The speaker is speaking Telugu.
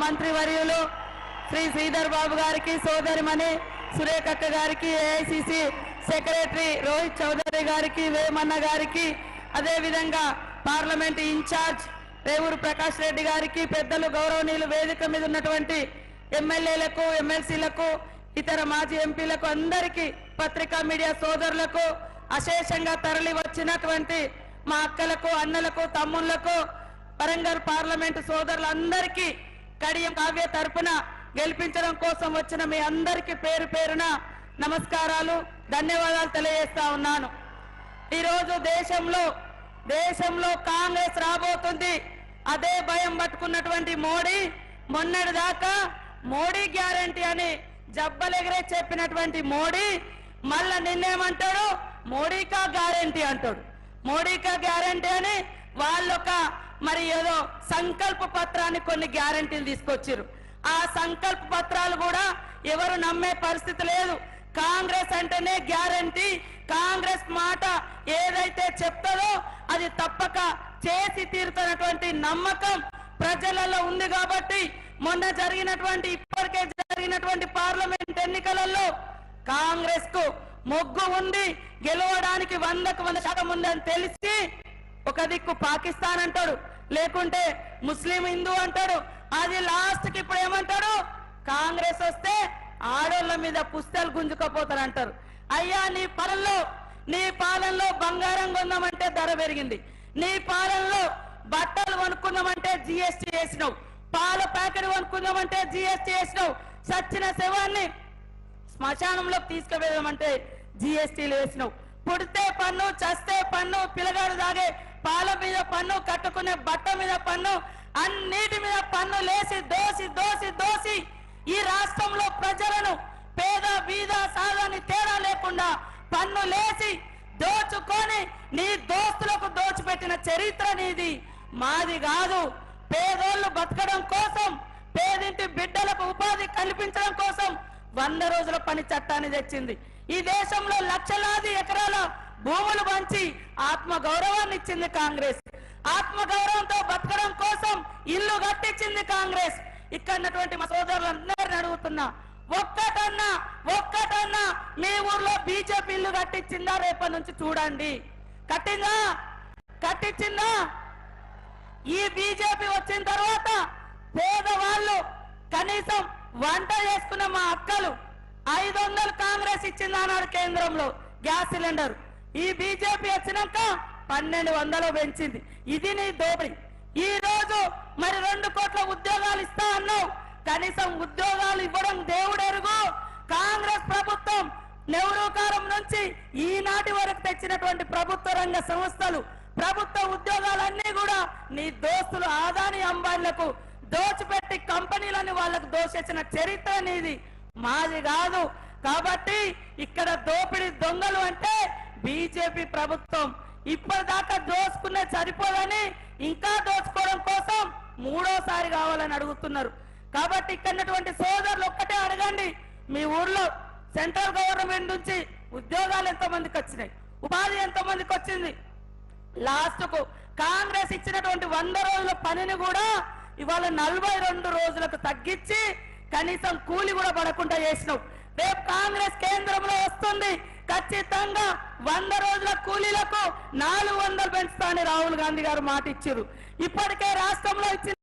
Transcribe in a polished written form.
మంత్రివర్యులు శ్రీ శ్రీధర్ బాబు గారికి, సోదరిమణి సురేఖక్క గారికి, ఏఐసిసి సెక్రటరీ రోహిత్ చౌదరి గారికి, వేమన్న గారికి, అదేవిధంగా పార్లమెంట్ ఇన్ఛార్జ్ రేవూరు ప్రకాష్ రెడ్డి గారికి, పెద్దలు గౌరవనీయులు, వేదిక మీద ఉన్నటువంటి ఎమ్మెల్యేలకు, ఎమ్మెల్సీలకు, ఇతర మాజీ ఎంపీలకు, అందరికీ పత్రికా మీడియా సోదరులకు, అశేషంగా తరలి వచ్చినటువంటి మా అక్కలకు, అన్నలకు, తమ్ముళ్లకు, వరంగల్ పార్లమెంటు సోదరులందరికీ కడియం కావ్య తరపున గెలిపించడం కోసం వచ్చిన మీ అందరికీ పేరు పేరున నమస్కారాలు, ధన్యవాదాలు తెలియజేస్తా ఉన్నాను. ఈరోజు దేశంలో కాంగ్రెస్ రాబోతుంది. అదే భయం పట్టుకున్నటువంటి మోడీ మొన్నటి దాకా మోడీ గ్యారంటీ అని జబ్బలెగరే చెప్పినటువంటి మోడీ మళ్ళా నిన్నేమంటాడు, మోడీకా గ్యారంటీ అంటాడు. మోడీకా గ్యారంటీ అని వాళ్ళొక మరి ఏదో సంకల్ప పత్రాన్ని కొన్ని గ్యారంటీలు తీసుకొచ్చారు. ఆ సంకల్ప పత్రాలు కూడా ఎవరు నమ్మే పరిస్థితి లేదు. కాంగ్రెస్ అంటేనే గ్యారంటీ, కాంగ్రెస్ మాట ఏదైతే చెప్తారో అది తప్పక చేసి తీరుతున్నటువంటి నమ్మకం ప్రజలలో ఉంది. కాబట్టి ఇప్పటికే జరిగినటువంటి పార్లమెంట్ ఎన్నికలలో కాంగ్రెస్ కు మొగ్గు ఉంది, గెలవడానికి 100కు 100% ఉంది అని తెలిసి ఒక దిక్కు పాకిస్తాన్ అంటాడు, లేకుంటే ముస్లిం హిందూ అంటాడు. అది లాస్ట్ కి ఇప్పుడు ఏమంటాడు, కాంగ్రెస్ వస్తే ఆడోళ్ళ మీద పుస్తలు గుంజుకపోతారు అంటారు. అయ్యా నీ పాలనలో బంగారం కొందామంటే ధర పెరిగింది, నీ పాలనలో బట్టలు కొనుక్కుందామంటే జిఎస్టీ వేసినావు, పాల ప్యాకెట్ కొనుక్కుందామంటే జిఎస్టీ వేసినావు, సచ్చిన శవాన్ని శ్మశానంలోకి తీసుకువెళ్ళమంటే జిఎస్టీలు వేసినావు, పుడితే పన్ను, చస్తే పన్ను, పిల్లగాడు తాగే పాల మీద పన్ను, కట్టుకునే బట్ట మీద పన్ను, అన్నిటి మీద పన్ను లేసి దోసి ఈ రాష్ట్రంలో ప్రజలను పేద బీద సాధాని తేడా లేకుండా పన్ను లేసి దోచుకొని నీ దోస్తులకు దోచిపెట్టిన చరిత్ర నీది, మాది కాదు. పేదోళ్ళు బతకడం కోసం, పేదింటి బిడ్డలకు ఉపాధి కల్పించడం కోసం 100 రోజుల పని చట్టాన్ని తెచ్చింది. ఈ దేశంలో లక్షలాది ఎకరాల భూములు పంచి ఆత్మ గౌరవాన్ని ఇచ్చింది కాంగ్రెస్. ఆత్మ గౌరవంతో బతకడం కోసం ఇల్లు కట్టించింది కాంగ్రెస్. ఇక్కడటువంటి మా సోదరులందరినీ అడుగుతున్నా, ఒక్కటన్నా మీ ఊర్లో బీజేపీ ఇల్లు కట్టించిందా? రేపటి నుంచి చూడండి. కట్టించిందా? ఈ బీజేపీ వచ్చిన తర్వాత పేదవాళ్ళు కనీసం వంట చేసుకున్న మా అక్కలు 500 కాంగ్రెస్ ఇచ్చింది అన్నాడు కేంద్రంలో గ్యాస్ సిలిండర్. ఈ బీజేపీ వచ్చినాక 1200 పెంచింది. ఇది నీ దోపిడీ. ఈ రోజు మరి 2 కోట్ల ఉద్యోగాలు ఇస్తా అన్నావు, కనీసం ఉద్యోగాలు ఇవ్వడం దేవుడెరుగు. కాంగ్రెస్ ప్రభుత్వం నెహ్రూ కాలం నుంచి ఈనాటి వరకు తెచ్చినటువంటి ప్రభుత్వ రంగ సంస్థలు, ప్రభుత్వ ఉద్యోగాలన్నీ కూడా నీ దోస్తులు ఆదాని అంబానీలకు దోచిపెట్టి కంపెనీలని వాళ్ళకు దోచేసిన చరిత్ర నీది, మాది కాదు. కాబట్టి ఇక్కడ దోపిడీ దొంగలు అంటే బీజేపీ ప్రభుత్వం. ఇప్పటిదాకా దోచుకునే సరిపోదని ఇంకా దోచుకోవడం కోసం 3వ సారి కావాలని అడుగుతున్నారు. కాబట్టి ఇక్కడటువంటి సోదరులు ఒక్కటే అడగండి, మీ ఊర్లో సెంట్రల్ గవర్నమెంట్ నుంచి ఉద్యోగాలు ఎంతమందికి వచ్చినాయి, ఉపాధి ఎంతమందికి వచ్చింది? లాస్ట్ కు కాంగ్రెస్ ఇచ్చినటువంటి 100 రోజుల పనిని కూడా ఇవాళ 42 రోజులకు తగ్గించి కనీసం కూలి కూడా పడకుండా చేసినావు. రేపు కాంగ్రెస్ కేంద్రంలో వస్తుంది, ఖచ్చితంగా 100 రోజుల కూలీలకు 400 పెంచుతా అని రాహుల్ గాంధీ గారు మాట ఇచ్చారు. ఇప్పటికే రాష్ట్రంలో ఇచ్చిన